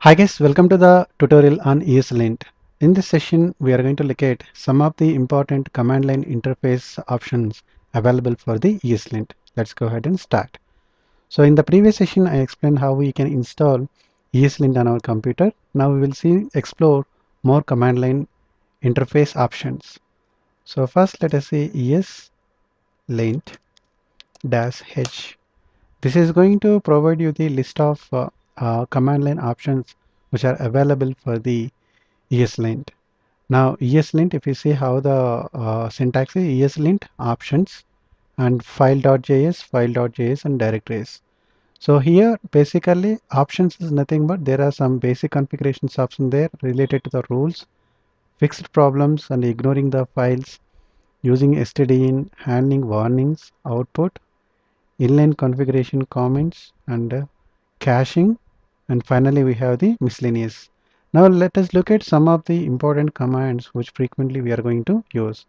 Hi guys, welcome to the tutorial on ESLint. In this session, we are going to look at some of the important command line interface options available for the ESLint. Let's go ahead and start. So in the previous session, I explained how we can install ESLint on our computer. Now we will explore more command line interface options. So first, let us say ESLint-H. This is going to provide you the list of command line options which are available for the ESLint. Now ESLint, if you see how the syntax is, ESLint options and file.js and directories. So here basically options is nothing but there are some basic configurations options there related to the rules, fixed problems and ignoring the files, using stdin, handling warnings, output, inline configuration comments and caching, and finally we have the miscellaneous. Now let us look at some of the important commands which frequently we are going to use.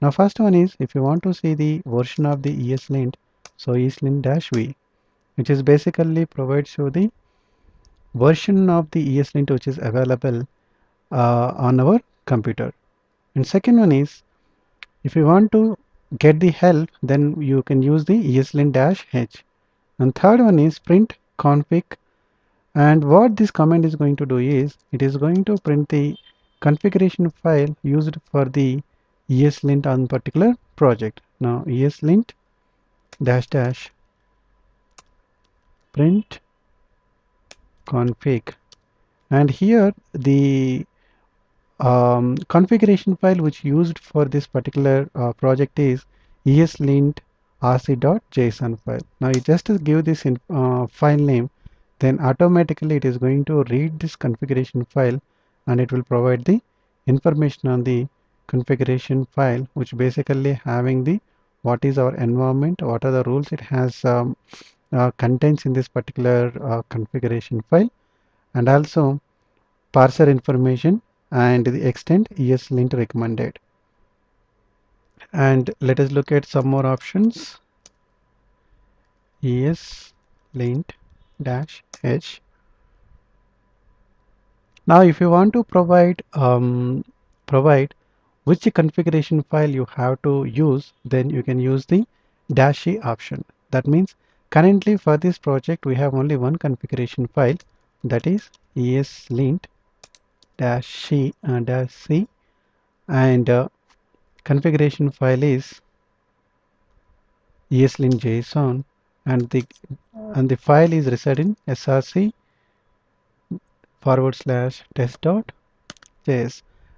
Now first one is if you want to see the version of the ESLint, so ESLint-v, which is basically provides you the version of the ESLint which is available on our computer. And second one is if you want to get the help, then you can use the ESLint-h. And third one is print config. And what this command is going to do is it is going to print the configuration file used for the ESLint on particular project. Now ESLint dash dash print config, and here the configuration file which used for this particular project is ESLint rc.json file. Now you just give this file name, then automatically it is going to read this configuration file and it will provide the information on the configuration file, which basically having the what is our environment, what are the rules it has contains in this particular configuration file, and also parser information and the extent ESLint recommended. And let us look at some more options. ESLint-h. Now if you want to provide which configuration file you have to use, then you can use the -e option. That means currently for this project we have only one configuration file, that is ESLint-c, and configuration file is ESLint JSON, and the file is residing in src/test.js.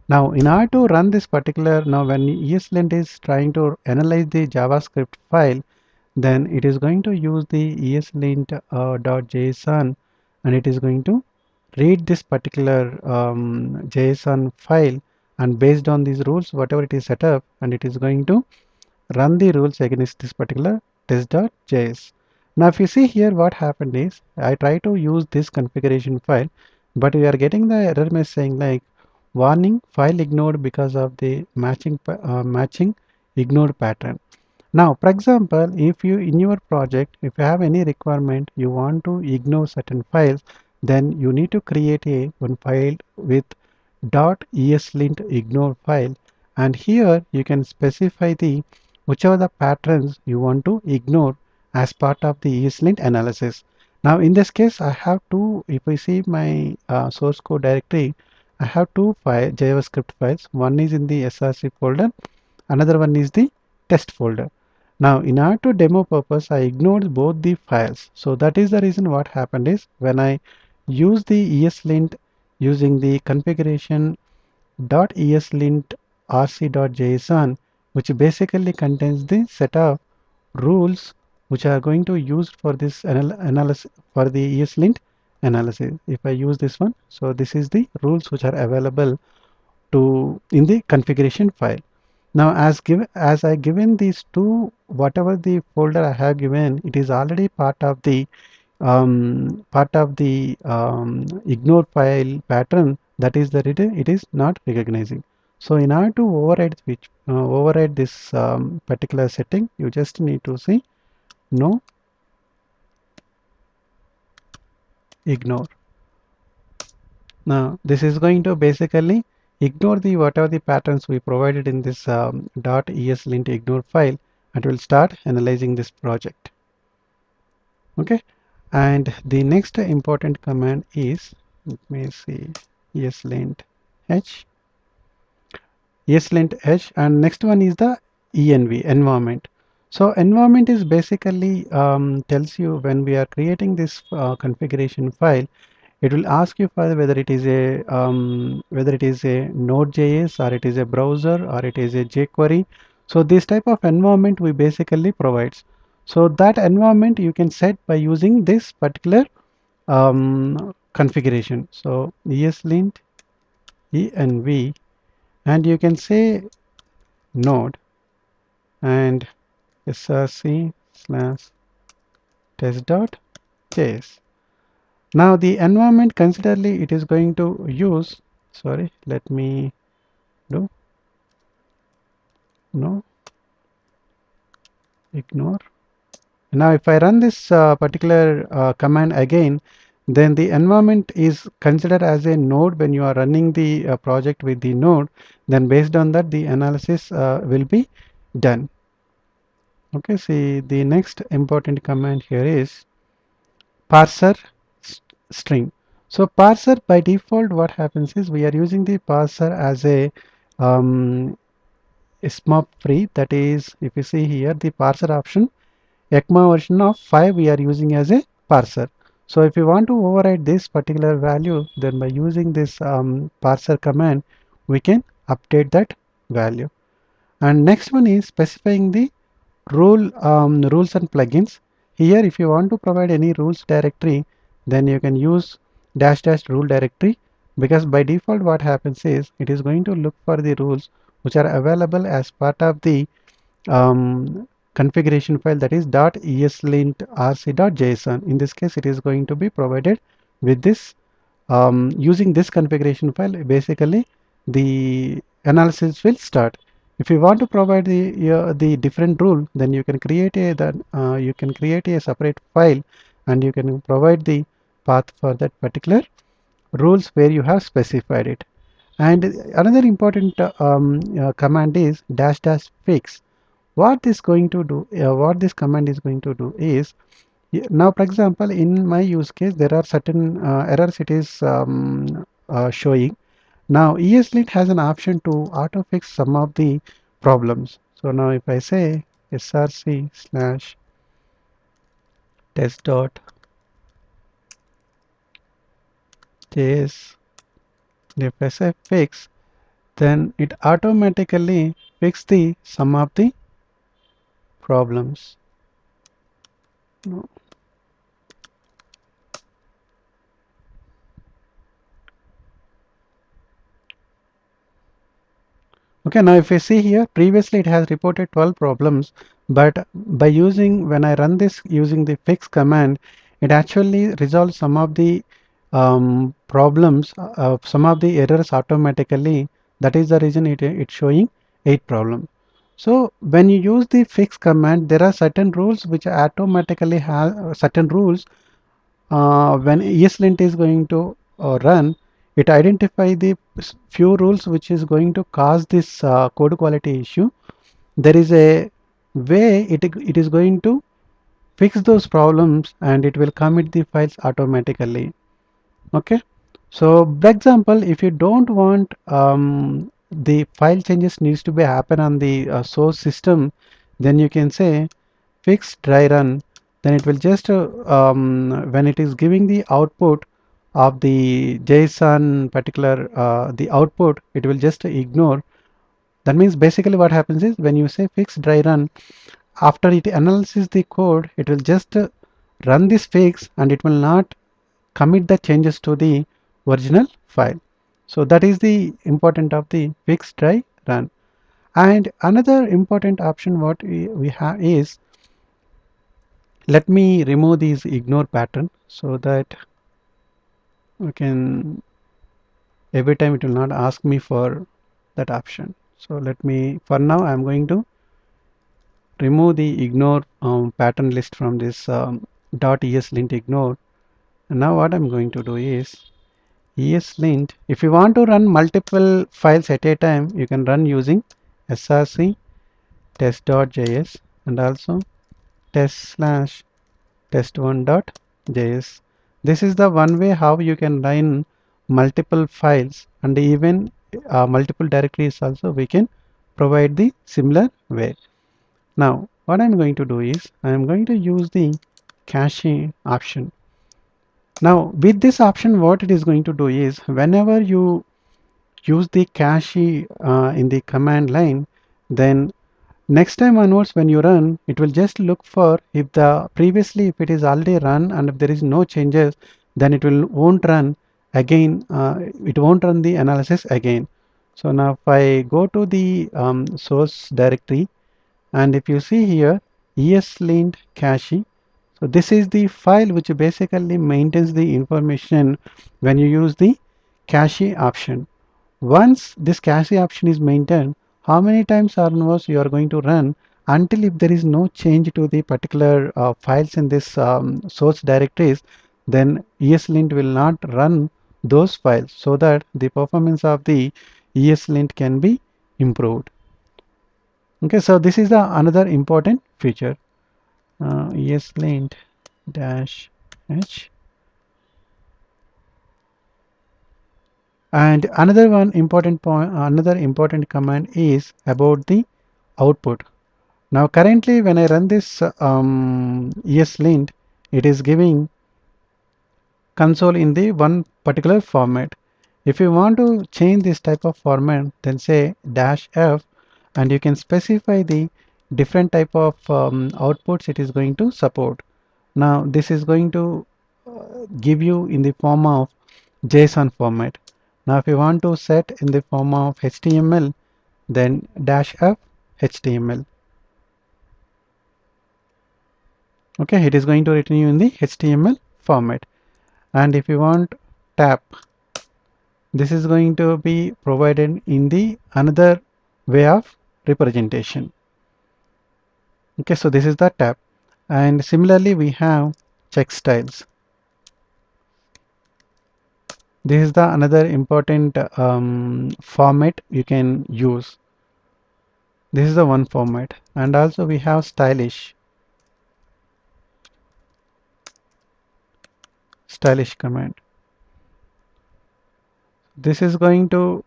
Now in order to run this particular, now when ESLint is trying to analyze the JavaScript file, then it is going to use the ESLint.json, and it is going to read this particular JSON file, and based on these rules whatever it is set up, and it is going to run the rules against this particular test.js. Now if you see here what happened is I try to use this configuration file, but we are getting the error message saying like warning, file ignored because of the matching ignored pattern. Now for example, if you in your project, if you have any requirement you want to ignore certain files, then you need to create one file with .eslint ignore file, and here you can specify the whichever the patterns you want to ignore as part of the ESLint analysis. Now in this case I have two, if I see my source code directory, I have two JavaScript files. One is in the src folder, another one is the test folder. Now in order to demo purpose I ignored both the files. So that is the reason what happened is when I use the ESLint using the configuration .eslint rc.json, which basically contains the set of rules which are going to use for this analysis for the ESLint analysis. If I use this one, so this is the rules which are available to in the configuration file. Now as I given these two, whatever the folder I have given, it is already part of the ignore file pattern, that is that it is not recognizing. So in order to override this particular setting, you just need to say no ignore. Now this is going to basically ignore the whatever the patterns we provided in this .ESLint ignore file, and will start analyzing this project. Okay, and the next important command is, let me see, ESLint h, and next one is the env, environment. So environment is basically tells you when we are creating this configuration file, it will ask you for whether it is a Node.js, or it is a browser, or it is a jQuery. So this type of environment we basically provides. So that environment you can set by using this particular configuration. So ESLint env, and you can say node and src slash test.js. Now the environment, considerably it is going to use, sorry, let me do, no, ignore. Now if I run this particular command again, then the environment is considered as a node. When you are running the project with the node, then based on that the analysis will be done. Okay, see, the next important command here is parser string. So parser, by default what happens is we are using the parser as a smop free. That is, if you see here the parser option, ECMA version of 5 we are using as a parser. So if you want to override this particular value, then by using this parser command we can update that value. And next one is specifying the rules and plugins. Here if you want to provide any rules directory, then you can use dash dash rule directory, because by default what happens is it is going to look for the rules which are available as part of the configuration file, that is .eslint.rc.json. In this case it is going to be provided with this using this configuration file. Basically the analysis will start. If you want to provide the different rule, then you can create a separate file, and you can provide the path for that particular rules where you have specified it. And another important command is dash dash fix. What this command is going to do is, now for example in my use case there are certain errors it is showing. Now ESLint has an option to auto fix some of the problems. So now if I say src slash test.js, if I say fix, then it automatically fix the some of the problems. No. Okay, now if you see here, previously it has reported 12 problems, but by using, when I run this using the fix command, it actually resolves some of the problems, some of the errors automatically. That is the reason it's showing 8 problems. So when you use the fix command, there are certain rules which automatically have certain rules. When ESLint is going to run, it identify the few rules which is going to cause this code quality issue. There is a way it is going to fix those problems, and it will commit the files automatically. Okay, so for example, if you don't want the file changes needs to be happen on the source system, then you can say fix dry run. Then it will just when it is giving the output of the JSON particular the output, it will just ignore. That means basically what happens is when you say fix dry run, after it analyzes the code, it will just run this fix, and it will not commit the changes to the original file. So that is the important of the fix dry run. And another important option what we have is, let me remove these ignore pattern so that we can, every time it will not ask me for that option. So let me, for now I'm going to remove the ignore pattern list from this .eslint ignore. And now what I'm going to do is ESLint. If you want to run multiple files at a time, you can run using src test.js and also test/test1.js. This is the one way how you can run multiple files, and even multiple directories also we can provide the similar way. Now what I'm going to do is I am going to use the cache option. Now with this option, what it is going to do is whenever you use the cache in the command line, then next time onwards when you run, it will just look for if the previously if it is already run and if there is no changes, then it will won't run again. It won't run the analysis again. So now if I go to the source directory, and if you see here ESLint cache, so this is the file which basically maintains the information when you use the cache option. Once this cache option is maintained, how many times onwards you are going to run until if there is no change to the particular files in this source directories, then ESLint will not run those files, so that the performance of the ESLint can be improved. Okay, so this is the another important feature. ESLint dash h. And another one important point, another important command is about the output. Now currently when I run this ESLint, it is giving console in the one particular format. If you want to change this type of format, then say -f, and you can specify the different type of outputs it is going to support. Now this is going to give you in the form of JSON format. Now if you want to set in the form of HTML, then -f HTML. Okay, it is going to return you in the HTML format. And if you want tab, this is going to be provided in the another way of representation. Okay, so this is the tab. And similarly we have Textiles. This is the another important format you can use. This is the one format. And also we have stylish command. This is going to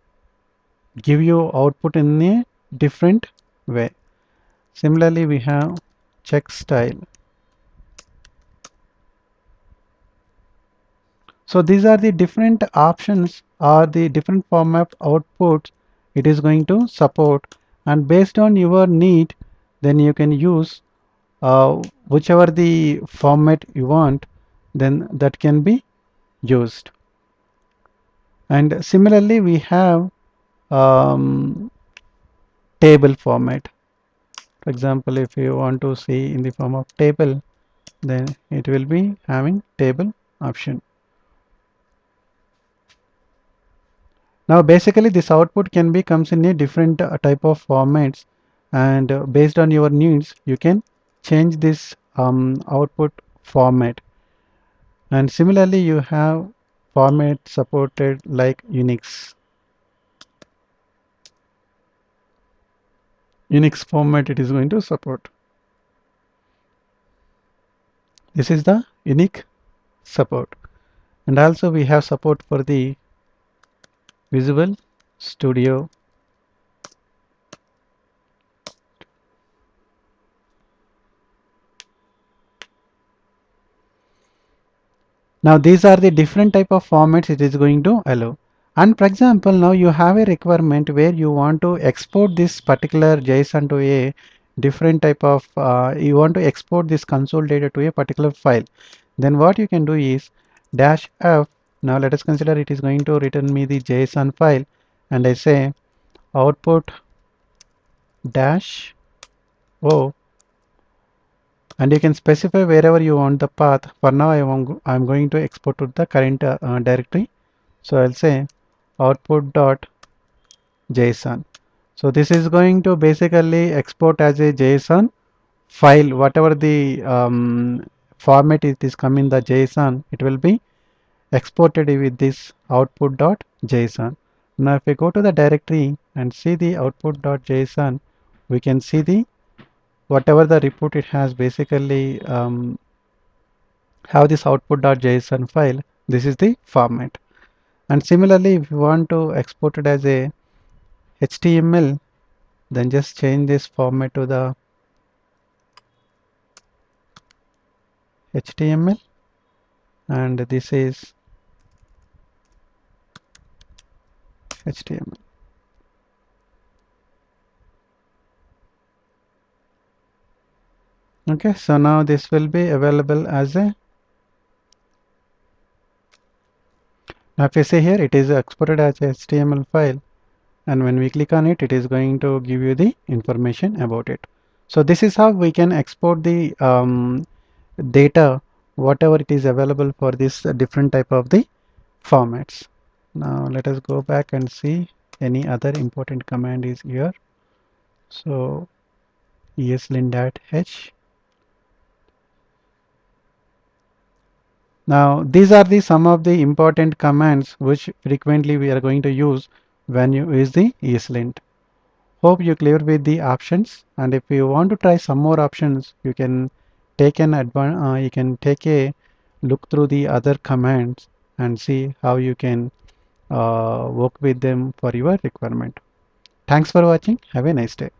give you output in a different way. Similarly we have check style. So these are the different options or the different format outputs it is going to support, and based on your need, then you can use whichever the format you want, then that can be used. And similarly we have table format. For example, if you want to see in the form of table, then it will be having table option. Now basically this output can be comes in a different type of formats, and based on your needs you can change this output format. And similarly you have format supported like Unix format it is going to support. This is the unique support. And also we have support for the Visual Studio. Now these are the different type of formats it is going to allow. And for example, now you have a requirement where you want to export this particular JSON to a different type of, you want to export this console data to a particular file. Then what you can do is -f. Now let us consider it is going to return me the JSON file, and I say output -o, and you can specify wherever you want the path. For now I'm going to export to the current directory, so I'll say output.json. so this is going to basically export as a JSON file, whatever the format it is coming the JSON, it will be exported with this output.json. Now if we go to the directory and see the output.json, we can see the whatever the report it has basically have this output.json file. This is the format. And similarly, if you want to export it as a HTML, then just change this format to the HTML, and this is HTML. Okay, so now this will be available as a, now if you see here, it is exported as a HTML file, and when we click on it, it is going to give you the information about it. So this is how we can export the data, whatever it is available for this different type of the formats. Now let us go back and see any other important command is here. So ESLint-h. Now these are the some of the important commands which frequently we are going to use when you use the ESLint. Hope you clear with the options, and if you want to try some more options, you can take you can take a look through the other commands and see how you can work with them for your requirement. Thanks for watching. Have a nice day.